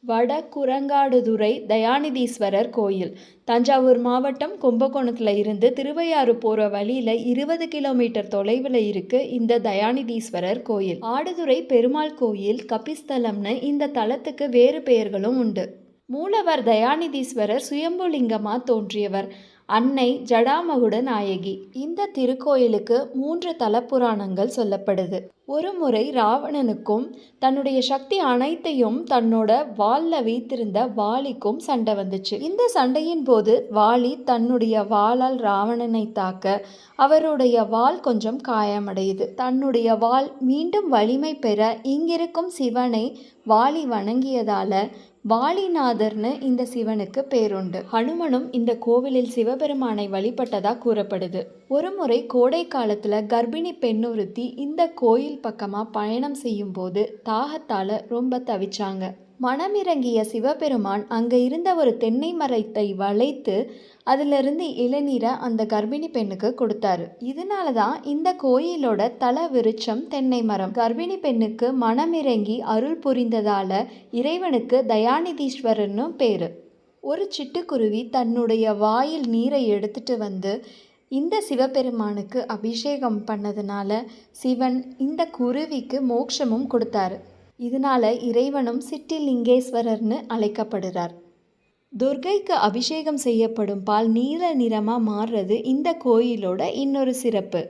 வடகுரங்காடுதுறை தயாநிதீஸ்வரர் கோயில் தஞ்சாவூர் மாவட்டம் கும்பகோணத்தில் இருந்து திருவையாறு போகிற வழியில் 20 கிலோமீட்டர் தொலைவில் இருக்குது இந்த தயாநிதீஸ்வரர் கோயில். ஆடுதுறை பெருமாள் கோயில், கபிஸ்தலம்னு இந்த தலத்துக்கு வேறு பெயர்களும் உண்டு. மூலவர் தயாநிதீஸ்வரர் சுயம்புலிங்கமாக தோன்றியவர். அன்னை ஜடாமகுட நாயகி. இந்த திருக்கோயிலுக்கு 3 தலப்புராணங்கள் சொல்லப்படுது. ஒரு முறை ராவணனுக்கும் தன்னுடைய சக்தி அனைத்தையும் தன்னோட வால்ல வைத்திருந்த வாலிக்கும் சண்டை வந்துச்சு. இந்த சண்டையின் போது வாலி தன்னுடைய வாளால் ராவணனை தாக்க அவருடைய வால் கொஞ்சம் காயமடையுது. தன்னுடைய வால் மீண்டும் வலிமை பெற இங்கிருக்கும் சிவனை வாலி வணங்கியதால வாலிநாதர்னு இந்த சிவனுக்கு பேருண்டு. ஹனுமனும் இந்த கோவிலில் சிவபெருமானை வழிபட்டதா கூறப்படுது. ஒரு முறை கோடை காலத்துல கர்ப்பிணி பெண் ஒருத்தி இந்த கோயில் பக்கமா பயணம் செய்யும் போது தாகத்தால ரொம்ப தவிச்சாங்க. மனமிறங்கிய சிவபெருமான் அங்க இருந்த ஒரு தென்னை மரத்தை வளைத்து அதிலிருந்து இளநீரை அந்த கர்ப்பிணி பெண்ணுக்கு கொடுத்தாரு. இதனால தான் இந்த கோயிலோட தல விருட்சம் தென்னை மரம். கர்ப்பிணி பெண்ணுக்கு மனமிறங்கி அருள் புரிந்ததால இறைவனுக்கு தயாநிதீஸ்வரர்னு பேரு. ஒரு சிட்டுக்குருவி தன்னுடைய வாயில் நீரை எடுத்துட்டு வந்து இந்த சிவபெருமானுக்கு அபிஷேகம் பண்ணதுனால சிவன் இந்த குருவிக்கு மோட்சமும் கொடுத்தாரு. இதனால இறைவனும் சிட்டிலிங்கேஸ்வரர்னு அழைக்கப்படுறார். துர்க்கைக்கு அபிஷேகம் செய்யப்படும் பால் நீல நிறமாக மாறுறது இந்த கோயிலோட இன்னொரு சிறப்பு.